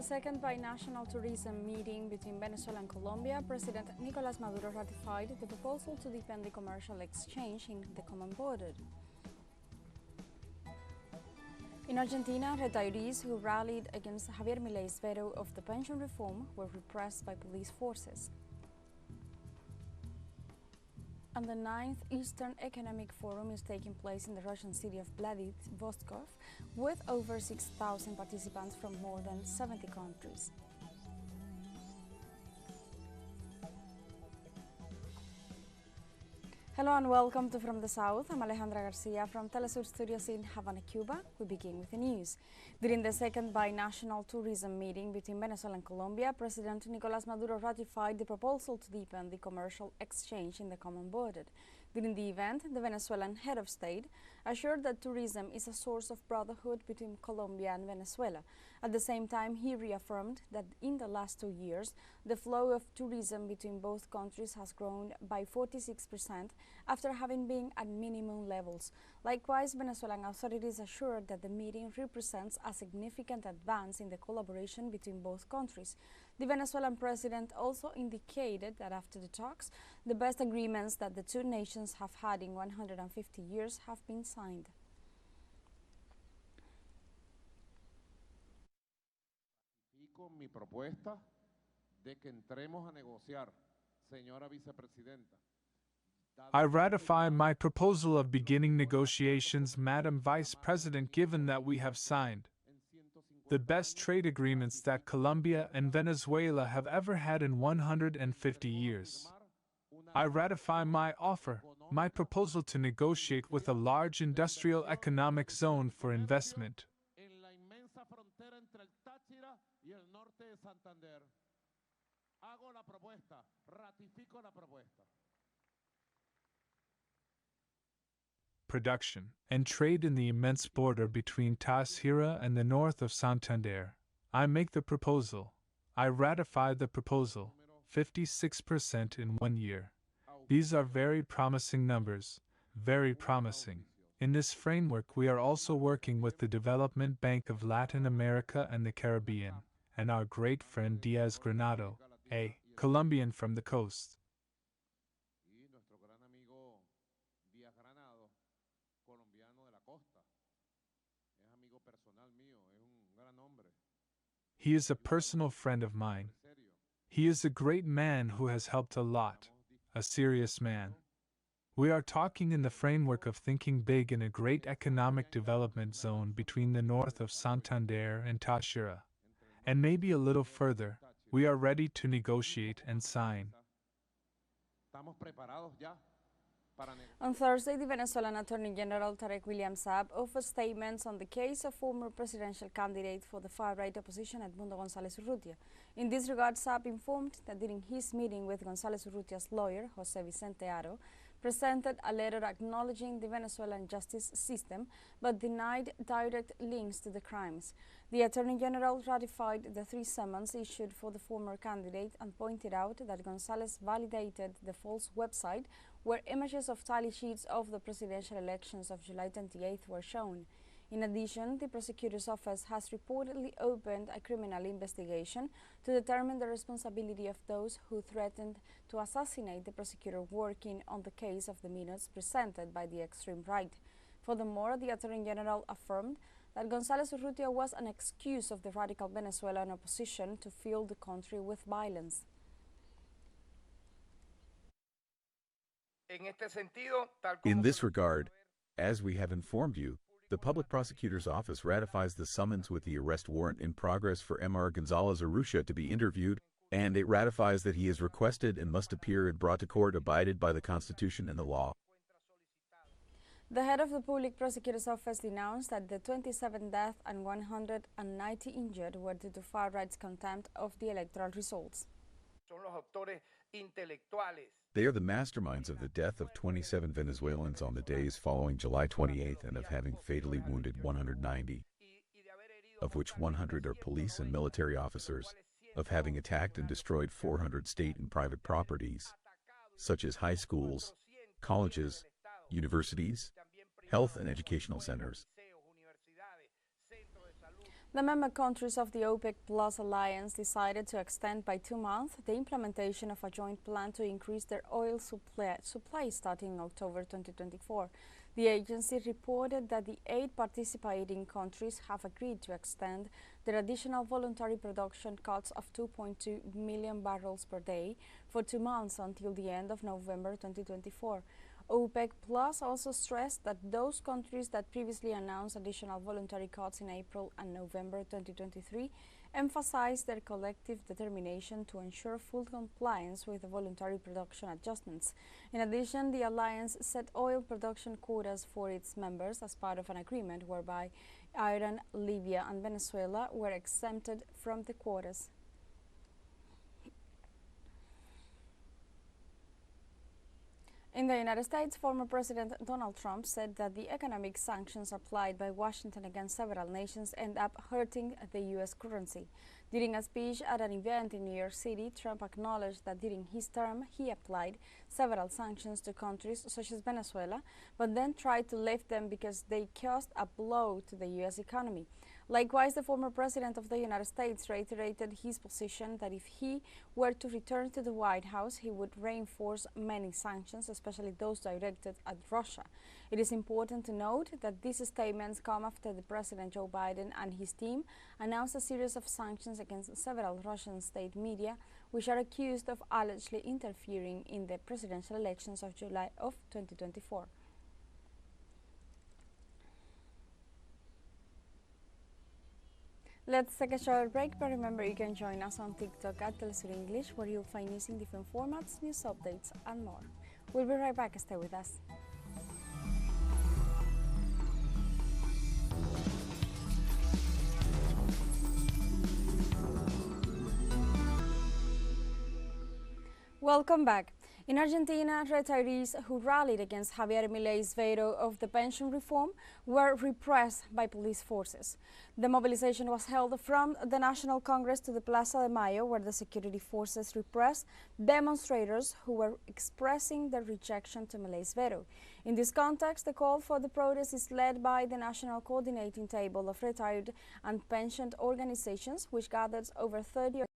second binational tourism meeting between Venezuela and Colombia, President Nicolás Maduro ratified the proposal to deepen the commercial exchange in the common border. In Argentina, retirees who rallied against Javier Milei's veto of the pension reform were repressed by police forces. And the 9th Eastern Economic Forum is taking place in the Russian city of Vladivostok, with over 6,000 participants from more than 70 countries. Hello and welcome to From the South. I'm Alejandra Garcia from teleSUR studios in Havana, Cuba. We begin with the news. During the second binational tourism meeting between Venezuela and Colombia, President Nicolás Maduro ratified the proposal to deepen the commercial exchange in the common border. During the event, the Venezuelan head of state assured that tourism is a source of brotherhood between Colombia and Venezuela. At the same time, he reaffirmed that in the last 2 years, the flow of tourism between both countries has grown by 46% after having been at minimum levels. Likewise, Venezuelan authorities assured that the meeting represents a significant advance in the collaboration between both countries. The Venezuelan president also indicated that after the talks, the best agreements that the two nations have had in 150 years have been signed. Mi propuesta de que entremos a negociar, señora vicepresidenta. I ratify my proposal of beginning negotiations, Madam Vice President, given that we have signed the best trade agreements that Colombia and Venezuela have ever had in 150 years. I ratify my offer, my proposal to negotiate with a large industrial economic zone for investment. Production and trade in the immense border between Táchira and the north of Santander. I make the proposal. I ratify the proposal. 56% in 1 year. These are very promising numbers, very promising. In this framework, we are also working with the Development Bank of Latin America and the Caribbean, and our great friend Diaz Granado, a Colombian from the coast. He is a personal friend of mine. He is a great man who has helped a lot, a serious man. We are talking in the framework of thinking big in a great economic development zone between the north of Santander and Táchira. And maybe a little further, we are ready to negotiate and sign. On Thursday, the Venezuelan Attorney General Tarek William Saab offered statements on the case of former presidential candidate for the far-right opposition Edmundo González Urrutia. In this regard, Saab informed that during his meeting with González Urrutia's lawyer, José Vicente Haro, presented a letter acknowledging the Venezuelan justice system, but denied direct links to the crimes. The Attorney General ratified the 3 summons issued for the former candidate and pointed out that González validated the false website where images of tally sheets of the presidential elections of July 28 were shown. In addition, the prosecutor's office has reportedly opened a criminal investigation to determine the responsibility of those who threatened to assassinate the prosecutor working on the case of the minutes presented by the extreme right. Furthermore, the Attorney General affirmed that González Urrutia was an excuse of the radical Venezuelan opposition to fill the country with violence. In this regard, as we have informed you, the Public Prosecutor's Office ratifies the summons with the arrest warrant in progress for Mr. González Urrutia to be interviewed, and it ratifies that he is requested and must appear and brought to court abided by the Constitution and the law. The head of the Public Prosecutor's Office denounced that the 27 deaths and 190 injured were due to far-right's contempt of the electoral results. They are the masterminds of the death of 27 Venezuelans on the days following July 28th and of having fatally wounded 190, of which 100 are police and military officers, of having attacked and destroyed 400 state and private properties, such as high schools, colleges, universities, health and educational centers. The member countries of the OPEC Plus alliance decided to extend by 2 months the implementation of a joint plan to increase their oil supply starting in October 2024. The agency reported that the 8 participating countries have agreed to extend their additional voluntary production cuts of 2.2 million barrels per day for 2 months until the end of November 2024. OPEC Plus also stressed that those countries that previously announced additional voluntary cuts in April and November 2023 emphasized their collective determination to ensure full compliance with the voluntary production adjustments. In addition, the alliance set oil production quotas for its members as part of an agreement whereby Iran, Libya and Venezuela were exempted from the quotas. In the United States, former President Donald Trump said that the economic sanctions applied by Washington against several nations end up hurting the U.S. currency. During a speech at an event in New York City, Trump acknowledged that during his term he applied several sanctions to countries such as Venezuela, but then tried to lift them because they caused a blow to the U.S. economy. Likewise, the former President of the United States reiterated his position that if he were to return to the White House, he would reinforce many sanctions, especially those directed at Russia. It is important to note that these statements come after the President Joe Biden and his team announced a series of sanctions against several Russian state media, which are accused of allegedly interfering in the presidential elections of July of 2024. Let's take a short break, but remember you can join us on TikTok at teleSUR English, where you'll find news in different formats, news updates and more. We'll be right back, stay with us. Welcome back. In Argentina, retirees who rallied against Javier Milei's veto of the pension reform were repressed by police forces. The mobilization was held from the National Congress to the Plaza de Mayo, where the security forces repressed demonstrators who were expressing their rejection to Milei's veto. In this context, the call for the protest is led by the National Coordinating Table of Retired and Pensioned Organizations, which gathers over 30 organizations.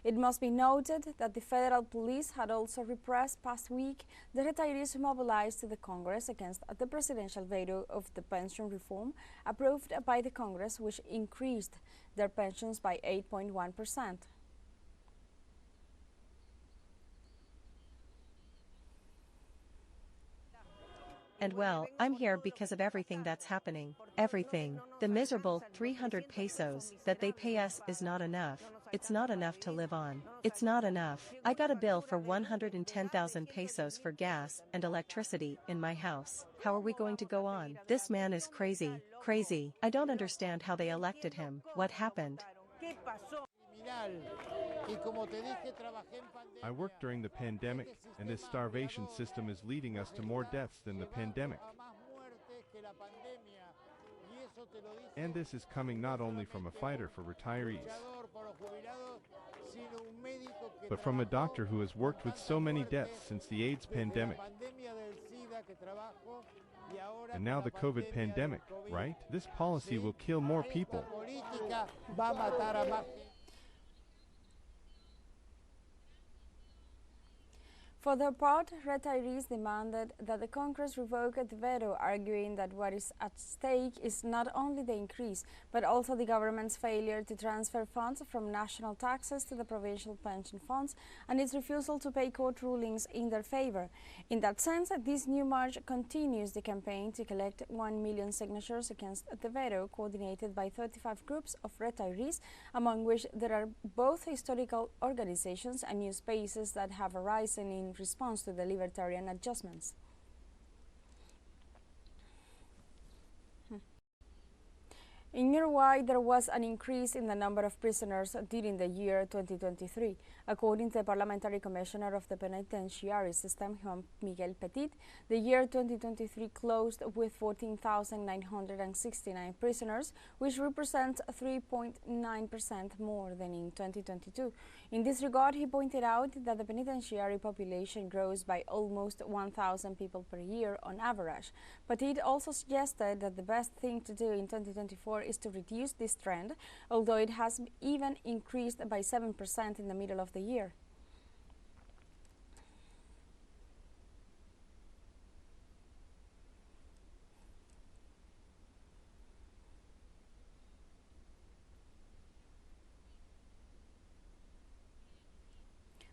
It must be noted that the federal police had also repressed past week the retirees who mobilized to the Congress against the presidential veto of the pension reform approved by the Congress, which increased their pensions by 8.1%. And well, I'm here because of everything that's happening. Everything. The miserable 300 pesos that they pay us is not enough. It's not enough to live on. It's not enough. I got a bill for 110,000 pesos for gas and electricity in my house. How are we going to go on? This man is crazy. Crazy. I don't understand how they elected him. What happened? I worked during the pandemic, and this starvation system is leading us to more deaths than the pandemic. And this is coming not only from a fighter for retirees, but from a doctor who has worked with so many deaths since the AIDS pandemic. And now the COVID pandemic, right? This policy will kill more people. For their part, retirees demanded that the Congress revoke the veto, arguing that what is at stake is not only the increase, but also the government's failure to transfer funds from national taxes to the provincial pension funds and its refusal to pay court rulings in their favor. In that sense, this new march continues the campaign to collect 1 million signatures against the veto, coordinated by 35 groups of retirees, among which there are both historical organizations and new spaces that have arisen in response to the libertarian adjustments. In Uruguay, there was an increase in the number of prisoners during the year 2023. According to the Parliamentary Commissioner of the Penitentiary System, Juan Miguel Petit, the year 2023 closed with 14,969 prisoners, which represents 3.9% more than in 2022. In this regard, he pointed out that the penitentiary population grows by almost 1,000 people per year on average. Petit also suggested that the best thing to do in 2024 power is to reduce this trend, although it has even increased by 7% in the middle of the year.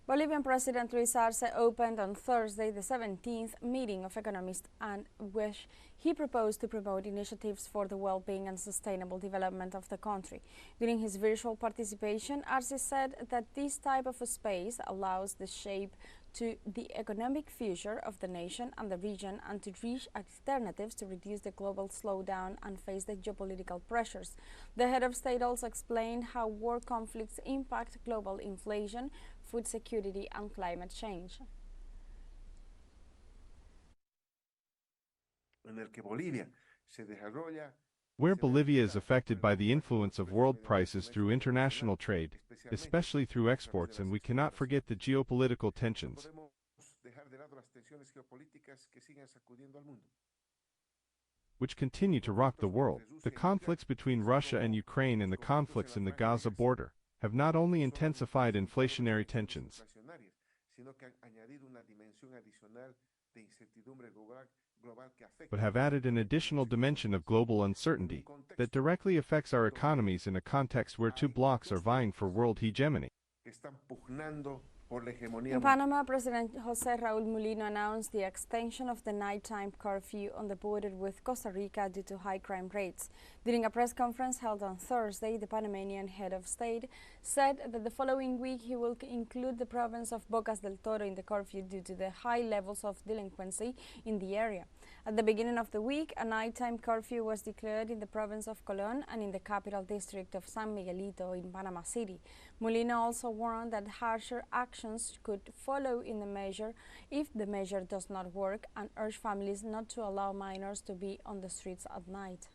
Bolivian President Luis Arce opened on Thursday the 17th meeting of economists and which he proposed to promote initiatives for the well-being and sustainable development of the country. During his virtual participation, Arce said that this type of a space allows the shape to the economic future of the nation and the region and to reach alternatives to reduce the global slowdown and face the geopolitical pressures. The head of state also explained how war conflicts impact global inflation, food security and climate change. Where Bolivia is affected by the influence of world prices through international trade, especially through exports, and we cannot forget the geopolitical tensions, which continue to rock the world. The conflicts between Russia and Ukraine and the conflicts in the Gaza border have not only intensified inflationary tensions, but have added an additional dimension of global uncertainty that directly affects our economies in a context where two blocs are vying for world hegemony. In Panama, President José Raúl Mulino announced the extension of the nighttime curfew on the border with Costa Rica due to high crime rates. During a press conference held on Thursday, the Panamanian head of state said that the following week he will include the province of Bocas del Toro in the curfew due to the high levels of delinquency in the area. At the beginning of the week, a nighttime curfew was declared in the province of Colón and in the capital district of San Miguelito in Panama City. Molina also warned that harsher actions could follow in the measure if the measure does not work and urged families not to allow minors to be on the streets at night.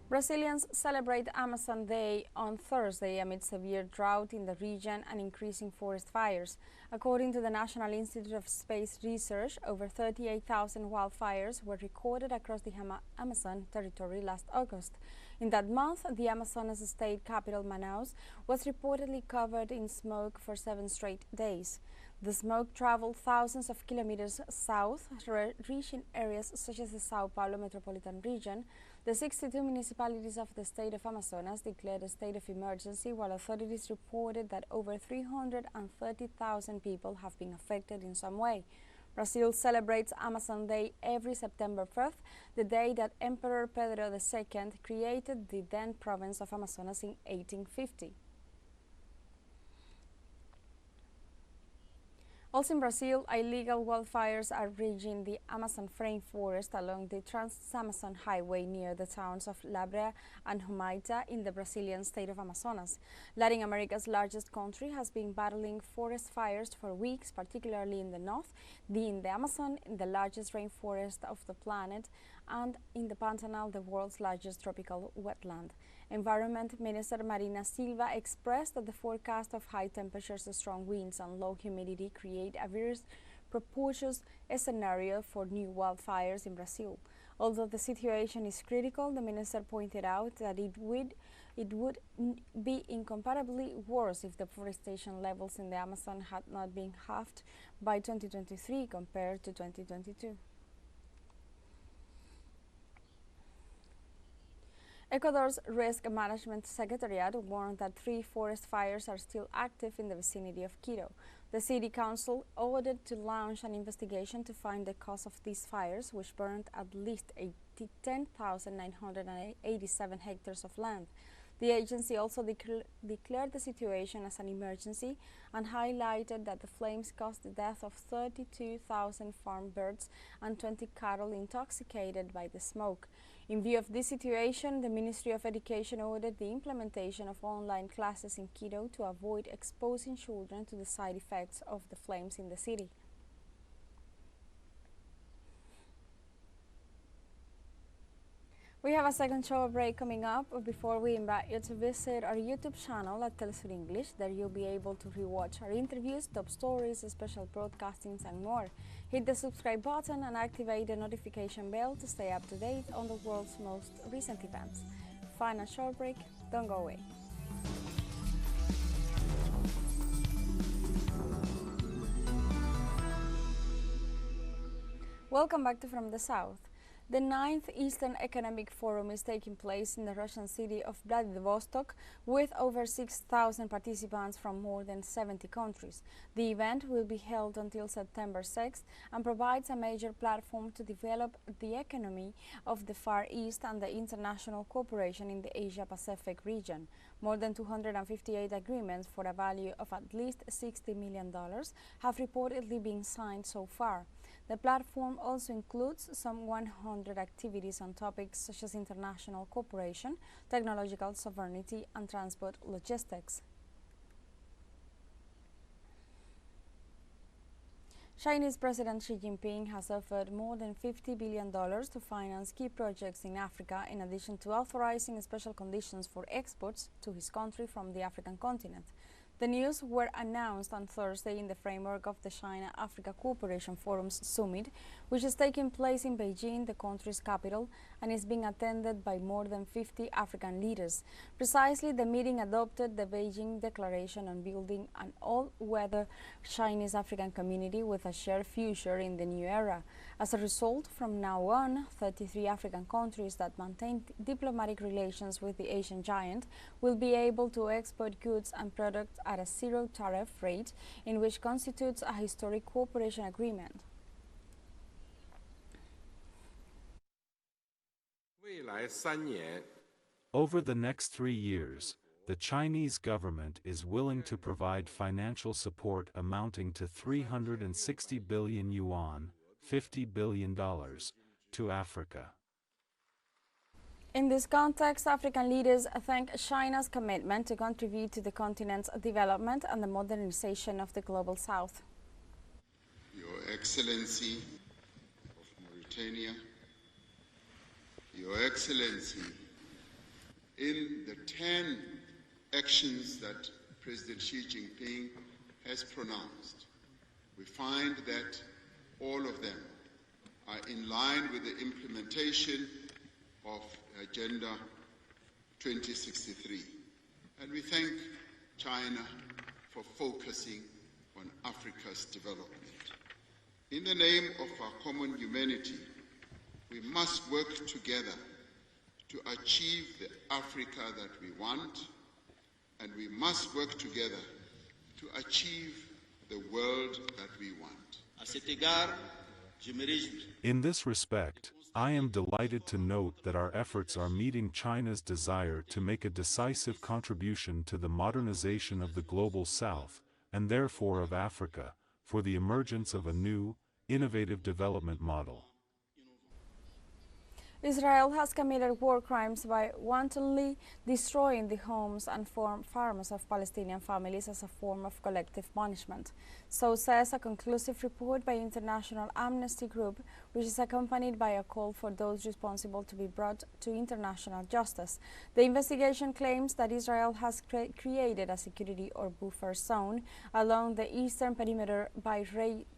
Brazilians celebrate Amazon Day on Thursday amid severe drought in the region and increasing forest fires. According to the National Institute of Space Research, over 38,000 wildfires were recorded across the Amazon territory last August. In that month, the Amazonas state capital, Manaus, was reportedly covered in smoke for 7 straight days. The smoke traveled thousands of kilometers south, reaching areas such as the Sao Paulo metropolitan region. The 62 municipalities of the state of Amazonas declared a state of emergency, while authorities reported that over 330,000 people have been affected in some way. Brazil celebrates Amazon Day every September 5th, the day that Emperor Pedro II created the then province of Amazonas in 1850. Also in Brazil, illegal wildfires are raging the Amazon rainforest along the Trans-Amazon Highway near the towns of Labrea and Humaita in the Brazilian state of Amazonas. Latin America's largest country has been battling forest fires for weeks, particularly in the north, in the Amazon, in the largest rainforest of the planet, and in the Pantanal, the world's largest tropical wetland. Environment Minister Marina Silva expressed that the forecast of high temperatures, strong winds and low humidity create a very propitious scenario for new wildfires in Brazil. Although the situation is critical, the minister pointed out that it would be incomparably worse if deforestation levels in the Amazon had not been halved by 2023 compared to 2022. Ecuador's Risk Management Secretariat warned that 3 forest fires are still active in the vicinity of Quito. The city council ordered to launch an investigation to find the cause of these fires, which burned at least 10,987 hectares of land. The agency also declared the situation as an emergency and highlighted that the flames caused the death of 32,000 farm birds and 20 cattle intoxicated by the smoke. In view of this situation, the Ministry of Education ordered the implementation of online classes in Quito to avoid exposing children to the side effects of the flames in the city. We have a second show break coming up. Before we invite you to visit our YouTube channel at teleSUR English, there you'll be able to rewatch our interviews, top stories, special broadcastings and more. Hit the subscribe button and activate the notification bell to stay up to date on the world's most recent events. Final short break, don't go away. Welcome back to From the South. The 9th Eastern Economic Forum is taking place in the Russian city of Vladivostok with over 6,000 participants from more than 70 countries. The event will be held until September 6th and provides a major platform to develop the economy of the Far East and the international cooperation in the Asia-Pacific region. More than 258 agreements for a value of at least $60 million have reportedly been signed so far. The platform also includes some 100 activities on topics such as international cooperation, technological sovereignty, and transport logistics. Chinese President Xi Jinping has offered more than $50 billion to finance key projects in Africa, in addition to authorizing special conditions for exports to his country from the African continent. The news were announced on Thursday in the framework of the China-Africa Cooperation Forum's summit, which is taking place in Beijing, the country's capital, and is being attended by more than 50 African leaders. Precisely, the meeting adopted the Beijing Declaration on building an all-weather Chinese-African community with a shared future in the new era. As a result, from now on, 33 African countries that maintain diplomatic relations with the Asian giant will be able to export goods and products at a zero tariff rate, in which constitutes a historic cooperation agreement. Over the next 3 years, the Chinese government is willing to provide financial support amounting to 360 billion yuan, $50 billion, to Africa. In this context, African leaders thank China's commitment to contribute to the continent's development and the modernization of the global South. Your Excellency of Mauritania, Your Excellency, in the 10 actions that President Xi Jinping has pronounced, we find that all of them are in line with the implementation of Agenda 2063. And we thank China for focusing on Africa's development. In the name of our common humanity, we must work together to achieve the Africa that we want, and we must work together to achieve the world that we want. In this respect, I am delighted to note that our efforts are meeting China's desire to make a decisive contribution to the modernization of the global South, and therefore of Africa, for the emergence of a new, innovative development model. Israel has committed war crimes by wantonly destroying the homes and farms of Palestinian families as a form of collective punishment. So says a conclusive report by International Amnesty Group, which is accompanied by a call for those responsible to be brought to international justice. The investigation claims that Israel has created a security or buffer zone along the eastern perimeter by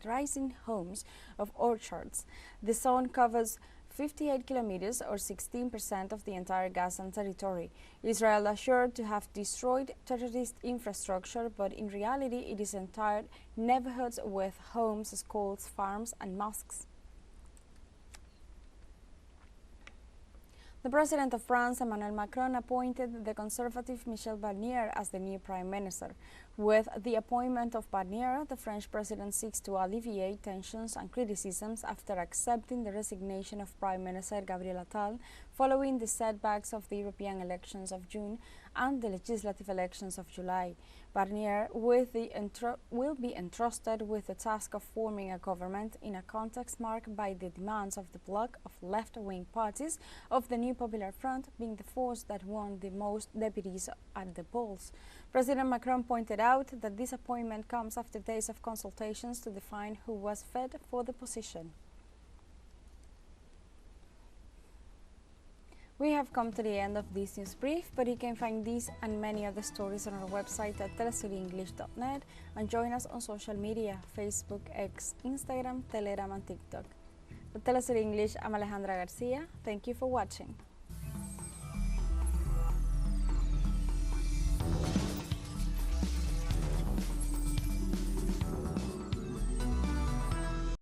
razing homes of orchards. The zone covers 58 kilometers or 16% of the entire Gazan territory. Israel assured to have destroyed terrorist infrastructure, but in reality it is entire neighborhoods with homes, schools, farms and mosques. The President of France, Emmanuel Macron, appointed the conservative Michel Barnier as the new Prime Minister. With the appointment of Barnier, the French President seeks to alleviate tensions and criticisms after accepting the resignation of Prime Minister Gabriel Attal following the setbacks of the European elections of June and the legislative elections of July. Barnier will be entrusted with the task of forming a government in a context marked by the demands of the bloc of left-wing parties of the New Popular Front being the force that won the most deputies at the polls. President Macron pointed out that this appointment comes after days of consultations to define who was fit for the position. We have come to the end of this news brief, but you can find these and many other stories on our website at telesurenglish.net and join us on social media, Facebook, X, Instagram, Telegram and TikTok. For Telesur English, I'm Alejandra Garcia. Thank you for watching.